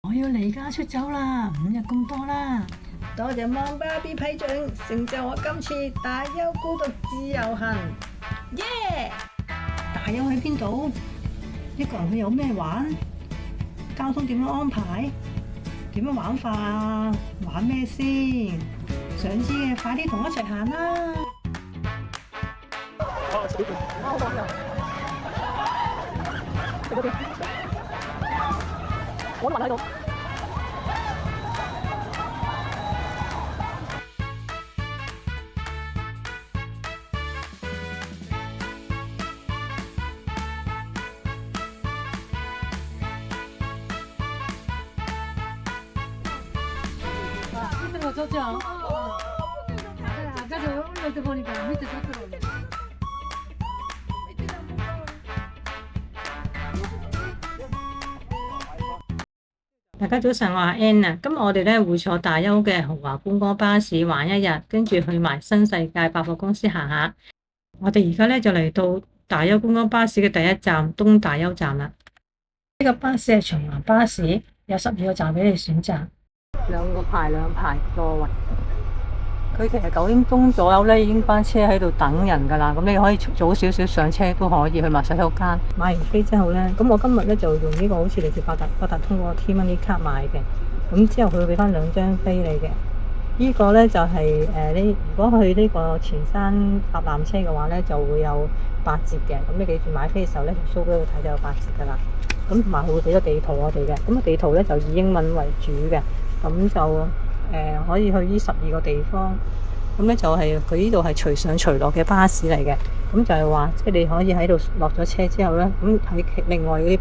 我要離家出走啦，5日咁多啦。多謝芒巴 B 批准，成就我今次大邱孤獨自由行。耶！大邱喺邊度？一個人去有咩玩？交通點樣安排？點樣玩法啊？玩咩先？想知嘅快啲同我一齊行啦！我都揾喺度。밑으로 젖죠? 아까도 올라올 보니까 밑에 젖더라고요.大家早晨，我係 Ann 啊。今日我哋咧會坐大邱嘅豪華觀光巴士玩一日，跟住去埋新世界百貨公司行下。我哋而家咧就嚟到大邱觀光巴士嘅第一站東大邱站啦。呢個巴士係循環巴士，有12個站俾你選擇，兩排座位。佢其實9點鐘左右咧已經班車喺度等人㗎啦，咁你可以早少少上車都可以去埋洗手間。買完飛之後咧，咁我今日咧就用呢個好似嚟自八達通個 T-Money 卡買嘅，咁之後佢會俾翻2張飛你嘅。呢個咧就係你如果去呢個前山搭纜車嘅話咧，就會有8折嘅。咁你記住買飛嘅時候咧，條 show 俾佢睇就有8折㗎啦。咁同埋佢會俾咗地圖我哋嘅，咁個地圖咧就以英文為主嘅，咁就可以去呢12個地方。咁咧就係佢呢度係隨上隨落嘅巴士嚟嘅，咁就係話即係你可以喺度落咗車之後咧，咁喺另外嗰啲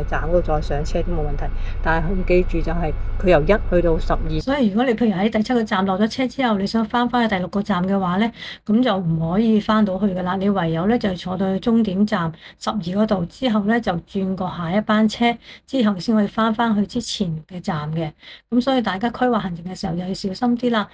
站嗰度再上車都冇問題。但係要記住就係佢由1去到12，所以如果你譬如喺第7個站落咗車之後，你想翻去第6個站嘅話咧，咁就唔可以翻到去噶啦。你唯有咧就係坐到去終點站12嗰度，之後咧就轉過下一班車，之後先可以翻去之前嘅站嘅。咁所以大家規劃行程嘅時候就要小心啲啦。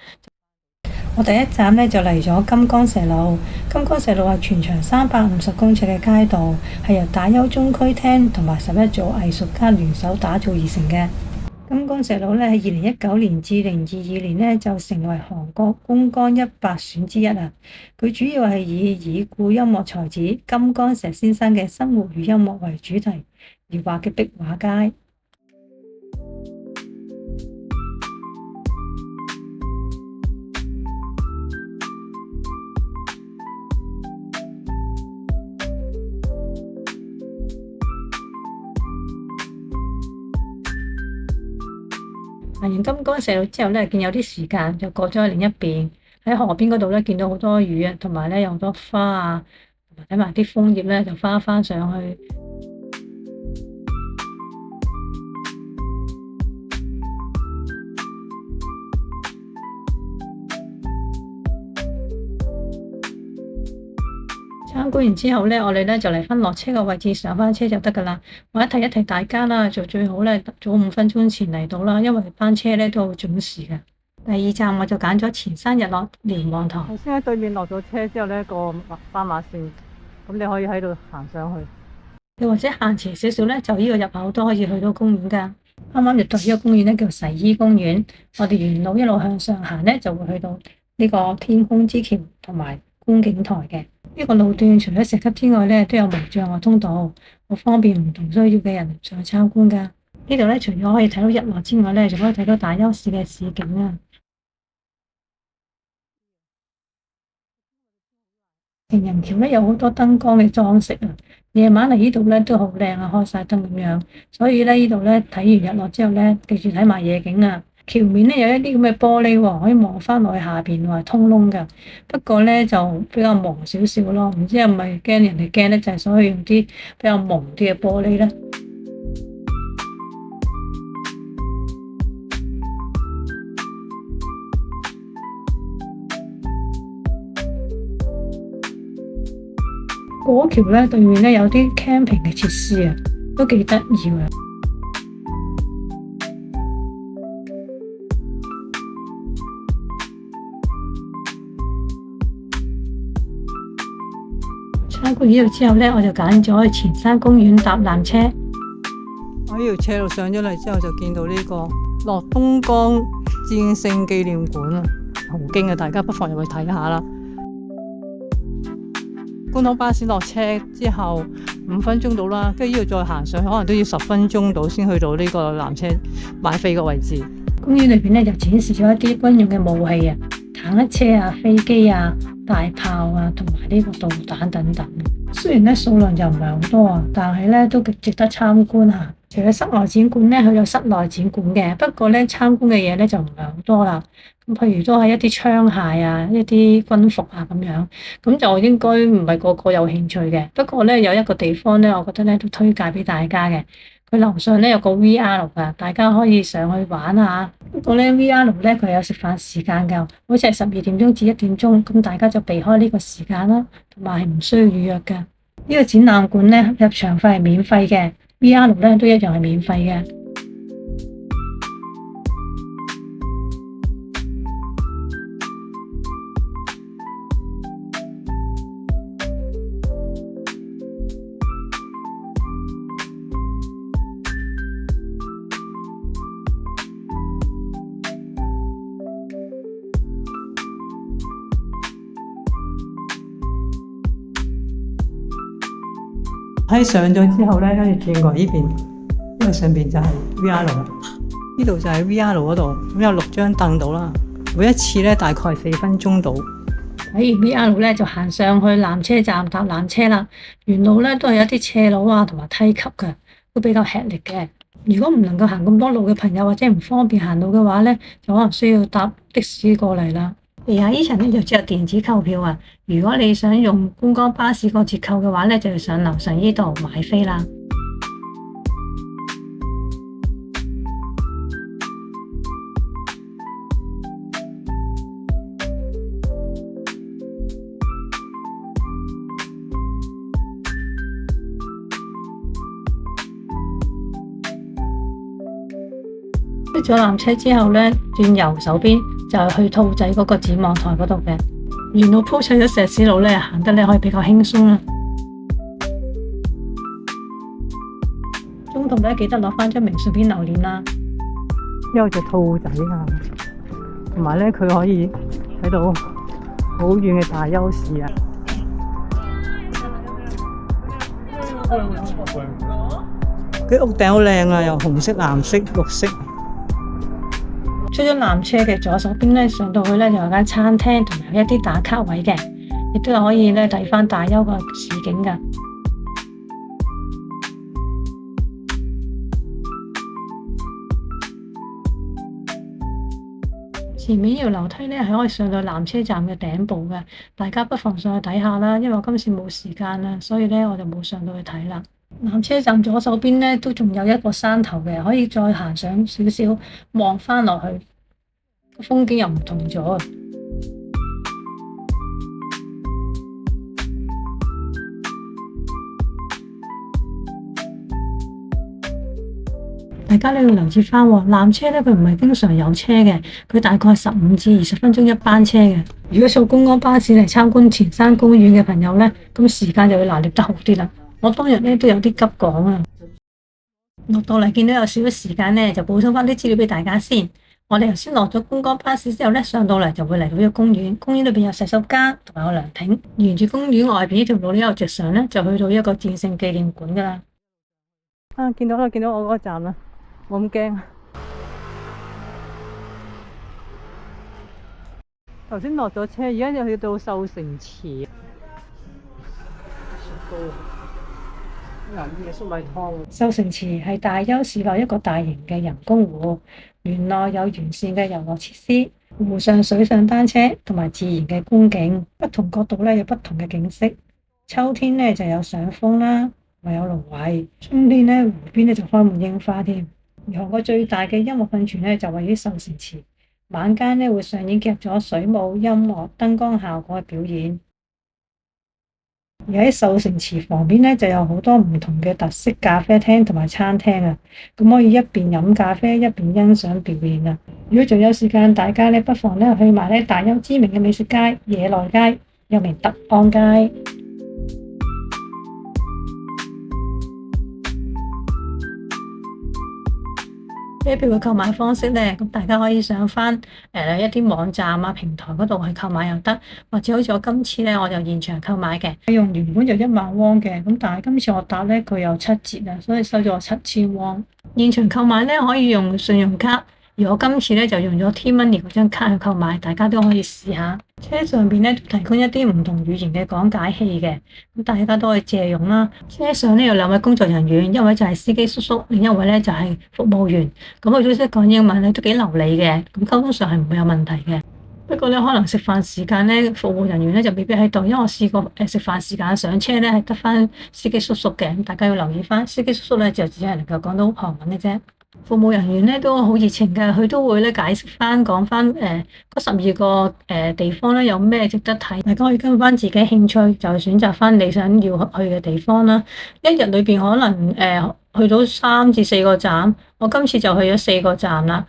我第一站咧就嚟咗金剛石路。金剛石路係全長350公尺嘅街道，係由大邱中區廳同埋11組藝術家聯手打造而成嘅。金剛石路咧喺2019年至2022年咧就成為韓國觀光100選之一啊！佢主要係以已故音樂才子金剛石先生嘅生活與音樂為主題而畫嘅壁畫街。行完金剛石路之後咧，見有啲時間就過咗去另一邊，喺河邊嗰度咧見到好多魚啊，同埋咧有好多花啊，同埋睇埋啲楓葉咧就花翻上去。參觀完之後咧，我哋咧就嚟翻落車嘅位置上翻車就得噶啦。我一提大家啦，就最好咧早5分鐘前嚟到啦，因為班車咧都好準時嘅。第2站我就揀咗前山日落瞭望台。頭先喺對面落咗車之後咧，過斑馬線，咁你可以喺度行上去。你或者行前少少咧，就呢個入口都可以去到公園噶。啱啱入到呢個公園咧叫洗衣公園，我哋沿路一路向上行咧，就會去到呢個天空之橋同埋觀景台嘅。呢個路段除咗石級之外咧，都有無障礙通道，好方便唔同需要嘅人上去參觀噶。呢度咧除咗可以睇到日落之外咧，仲可以睇到大邱市嘅市景啊。情人橋咧有好多燈光嘅裝飾啊，夜晚嚟呢度咧都好靚啊，開晒燈咁樣。所以咧呢度咧睇完日落之後咧，記住睇埋夜景啊。橋面咧有一啲咁嘅玻璃喎，可以望翻落去下邊喎，係通窿㗎。不過咧就比較朦少少咯，唔知係咪驚人哋驚咧，就係所以用啲比較朦啲嘅玻璃咧。過橋咧對面咧有啲 camping 嘅設施啊，都幾得意啊。參觀呢度之後咧，我就揀咗去前山公園搭纜車。我要呢條斜路上咗嚟之後，就見到呢個樂豐江戰勝紀念館啊，好勁啊！大家不妨入去睇下啦。觀塘巴士落車之後5分鐘到啦，跟住呢度再行上去，可能都要10分鐘到先去到呢個纜車買飛嘅位置。公園裏邊咧就展示咗一啲軍用嘅武器啊，坦克車啊、飛機啊、大炮啊，同埋呢個導彈等等。雖然咧數量就唔係好多啊，但係咧都極值得參觀下。除咗室外展館咧，佢有室內展館嘅，不過咧參觀嘅嘢咧就唔係好多啦。咁譬如都係一啲槍械啊、一啲軍服啊咁樣，咁就應該唔係個個有興趣嘅。不過咧有一個地方咧，我覺得咧都推介俾大家嘅。佢樓上咧有個 VR 噶，大家可以上去玩下。不過咧 VR 咧佢有食飯時間㗎，好似係12點鐘至1點鐘，咁大家就避開呢個時間啦，同埋係唔需要預約嘅。呢個展覽館咧入場費係免費嘅，VR 咧都一樣係免費嘅。喺上咗之後咧，跟住轉過呢邊，因為上邊就係 VR 啦，呢度就係 VR 嗰度，咁有6張凳到啦，每一次咧大概係4分鐘到。睇完 VR 咧就行上去纜車站搭纜車啦，沿路咧都係有啲斜路啊同埋梯級嘅，都比較吃力嘅。如果唔能夠行咁多路嘅朋友或者唔方便行路嘅話咧，就可能需要搭的士過嚟啦。而家呢層咧就只有電子購票啊！如果你想用觀光巴士個折扣嘅話咧，就要上樓上呢度買飛啦。出咗纜車之後咧，轉右手邊就係去兔仔嗰個展望台嗰度嘅。沿路鋪砌咗石屎路咧，行得咧可以比較輕鬆啦。中途咧記得攞翻張明信片留念啦。有隻兔仔啊，同埋咧佢可以睇到好遠嘅大優市啊。佢屋頂好靚啊，有紅色、藍色、綠色。出咗纜車嘅左手邊咧，上到去咧就有間餐廳同埋一啲打卡位嘅，亦都係可以咧睇翻大邱個市景噶。前面呢條樓梯咧係可以上到纜車站嘅頂部嘅，大家不妨上去睇下啦。因為我今次冇時間啦，所以咧我就冇上到去睇啦。纜車站左手邊咧都仲有一個山頭嘅，可以再行上少少望翻落去，風景又唔同咗。大家咧要留意翻喎，纜車咧佢唔係經常有車嘅，佢大概15至20分鐘一班車嘅。如果坐觀光巴士嚟參觀前山公園嘅朋友咧，咁時間就要拿捏得好啲啦。我當日咧都有啲急趕啊，落到嚟見到有少少時間咧，就補充翻啲資料俾大家先。我哋頭先落咗觀光巴士之後咧，上到嚟就會嚟到呢個公園，公園裏邊有洗手間同埋有涼亭，沿住公園外邊呢條路呢，一路直上咧，就去到一個戰勝紀念館噶啦。啊，見到啦，見到我嗰個站啦，冇咁驚。頭先落咗車，而家就去到秀城池。秀城池係大邱市內一個大型嘅人工湖，園內有完善嘅遊樂設施，湖上水上單車同埋自然嘅觀景，不同角度咧有不同嘅景色。秋天咧就有賞楓啦，同埋有蘆葦；冬天咧湖邊咧就開滿櫻花添。而韓國最大嘅音樂噴泉咧就位於秀城池，晚間咧會上演結合咗水舞、音樂、燈光效果嘅表演。而喺秀城池旁邊咧，就有好多唔同嘅特色咖啡廳同埋餐廳啊，咁可以一邊飲咖啡一邊欣賞表演啊。如果仲有時間，大家咧不妨咧去埋咧大邱知名嘅美食街野內街，又名德安街。車票嘅購買方式咧，咁大家可以上翻一啲網站啊、平台嗰度去購買又得，或者好似我今次咧，我就現場購買嘅，用原本就10000嘅，咁但係今次我搭咧佢有7折啊，所以收咗我7000汪。現場購買咧可以用信用卡。而我今次咧就用咗 T-Money 嗰張卡去購買，大家都可以試下。車上邊咧提供一啲唔同語言嘅講解器嘅，咁大家都可以借用啦。車上咧有2位工作人員，一位就係司機叔叔，另一位咧就係服務員。咁佢都識講英文咧，都幾流利嘅，咁溝通上係唔會有問題嘅。不過咧，可能食飯時間咧，服務人員咧就未必喺度，因為我試過食飯時間上車咧係得翻司機叔叔嘅，咁大家要留意翻。司機叔叔咧就只係能夠講到韓文嘅啫。服務人員咧都好熱情嘅，佢都會咧解釋翻講翻嗰12個地方咧有咩值得睇，大家可以跟翻自己興趣就選擇翻你想要去嘅地方啦。一日裏邊可能去到3至4個站，我今次就去咗4個站啦。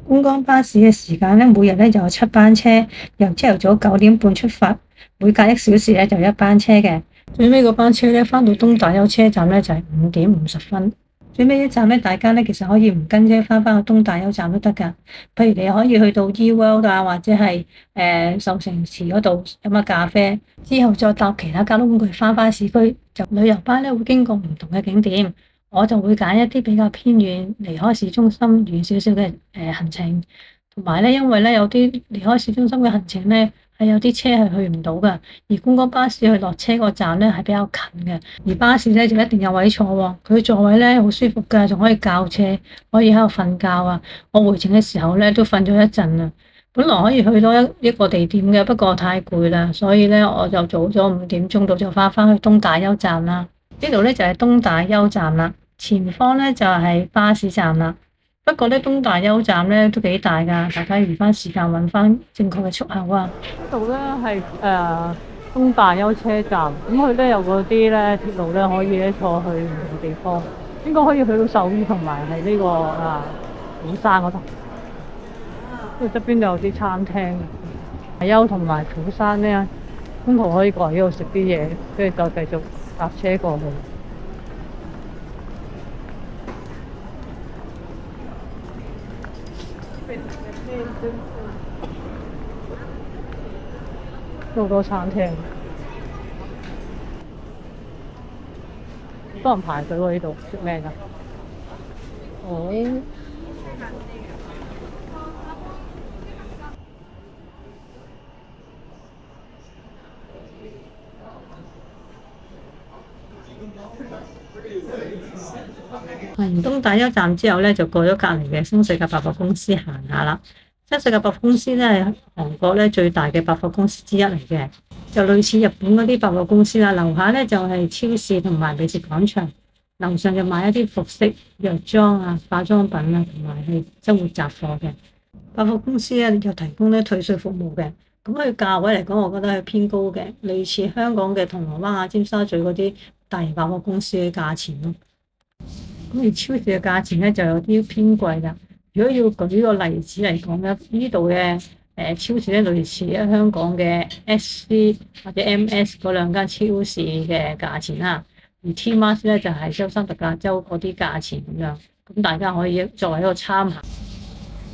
觀光巴士嘅時間咧，每日咧就有7班車，由朝頭早9點半出發，每隔1小時咧就1班車嘅。最尾嗰班車咧翻到東大邱車站咧就係5點50分。最尾一站咧，大家咧其實可以唔跟車翻去東大邱站都得㗎。譬如你可以去到 eWorld 啊，或者係壽城池嗰度飲下咖啡，之後再搭其他交通工具翻市區。就旅遊巴咧會經過唔同嘅景點，我就會揀一啲比較偏遠、離開市中心遠少少嘅行程。同埋咧，因為咧有啲離開市中心嘅行程咧，係有啲車係去唔到㗎，而觀光巴士去落車個站咧係比較近嘅，而巴士咧就一定有位坐喎，佢座位咧好舒服㗎，仲可以校車，可以喺度瞓覺啊！我回程嘅時候咧都瞓咗一陣啦，本來可以去到一個地點嘅，不過太攰啦，所以咧我就早咗5點鐘到就翻去東大邱站啦。呢度咧就係東大邱站啦，前方咧就係巴士站啦。不過咧，東大邱站咧都幾大㗎，大家預翻時間揾翻正確嘅出口啊！呢度咧係東大邱車站，咁佢咧有嗰啲咧鐵路咧可以咧坐去唔同地方，應該可以去到首爾同埋係呢個釜山嗰度。呢度側邊有啲餐廳，大邱同埋釜山咧，中途可以過嚟呢度食啲嘢，跟住就繼續搭車過去。好多餐廳，多人排隊喎！呢度食咩㗎？哦，行完東大邱站之後咧，就過咗隔離嘅新世界百貨公司行下啦。新世界百貨公司咧係韓國咧最大嘅百貨公司之一嚟嘅，就類似日本嗰啲百貨公司啦。樓下咧就係超市同埋美食廣場，樓上就買一啲服飾、藥妝啊、化妝品啊，同埋係生活雜貨嘅。百貨公司咧又提供咧退稅服務嘅，咁佢價位嚟講，我覺得係偏高嘅，類似香港嘅銅鑼灣啊、尖沙咀嗰啲大型百貨公司嘅價錢咯。咁而超市嘅價錢咧就有啲偏貴啦。如果要舉個例子嚟講咧，呢度嘅超市咧類似香港嘅 SC 或者 MS 嗰兩間超市嘅價錢啦，而 T-Mart 咧就係周三特價周嗰啲價錢咁樣，咁大家可以作為一個參考。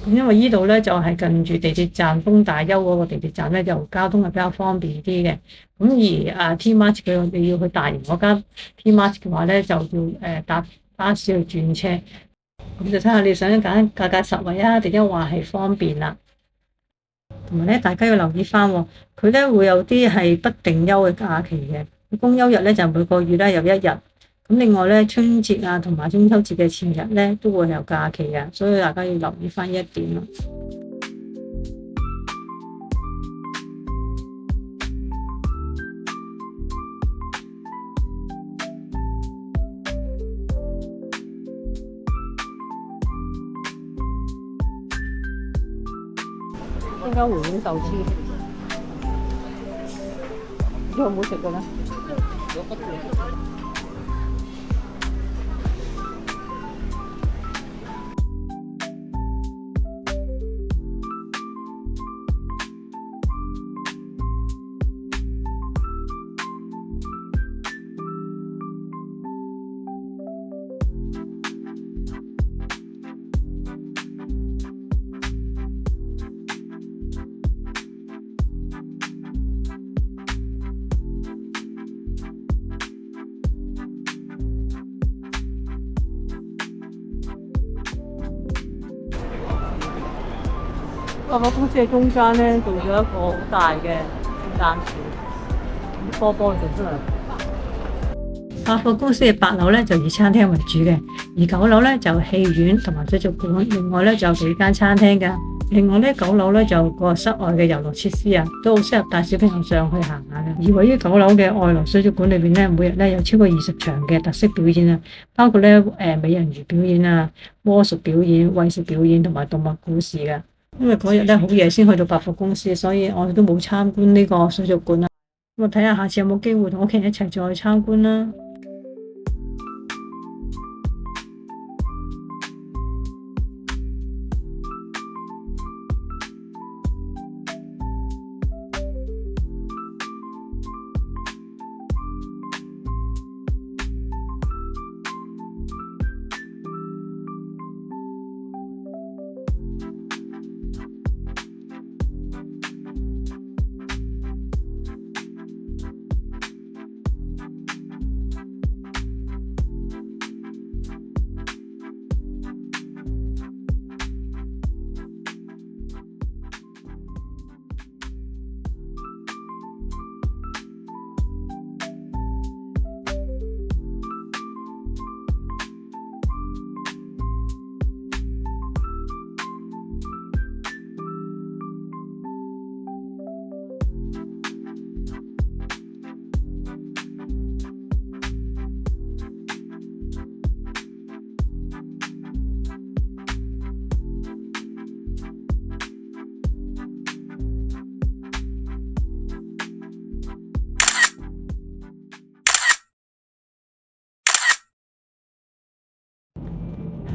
咁因為呢度咧就係近住地鐵站東大邱嗰個地鐵站咧，就交通係比較方便啲嘅。咁而T-Mart 佢你要去大型嗰間 T-Mart 嘅話咧，就要搭巴士去轉車。咁就睇下你想揀價格實惠啊，定一話係方便啦。同埋咧，大家要留意翻，佢咧會有啲係不定休嘅假期嘅。公休日咧就每個月咧有1日。咁另外咧，春節啊同埋中秋節嘅前日咧都會有假期嘅，所以大家要留意翻呢一點咯。點解回轉壽司？你有冇食過咧？百貨公司嘅中間咧，做咗一個好大嘅聖誕樹，啲波波做出嚟。百貨公司嘅8樓咧就以餐廳為主嘅，而9樓咧就戲院同埋水族館，另外咧就有幾間餐廳㗎。另外咧9樓咧就個室外嘅遊樂設施啊，都好適合帶小朋友上去行下嘅。而位於9樓嘅外來水族館裏邊咧，每日咧有超過20場嘅特色表演啊，包括咧美人魚表演啊、魔術表演、餵食表演同埋動物故事嘅。因為嗰日咧好夜先去到百貨公司，所以我哋都冇參觀呢個水族館啦。咁我睇下下次有冇機會同屋企人一齊再去參觀啦。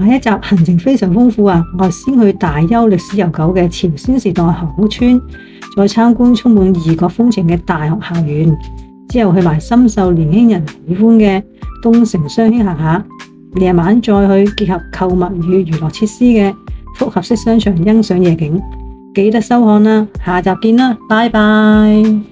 下一集行程非常豐富啊！我哋先去大邱歷史悠久嘅朝鮮時代航屋村，再參觀充滿異國風情嘅大學校園，之後去埋深受年輕人喜歡嘅東城商圈行下，夜晚再去結合購物與娛樂設施嘅複合式商場欣賞夜景。記得收看啦，下集見啦，拜拜。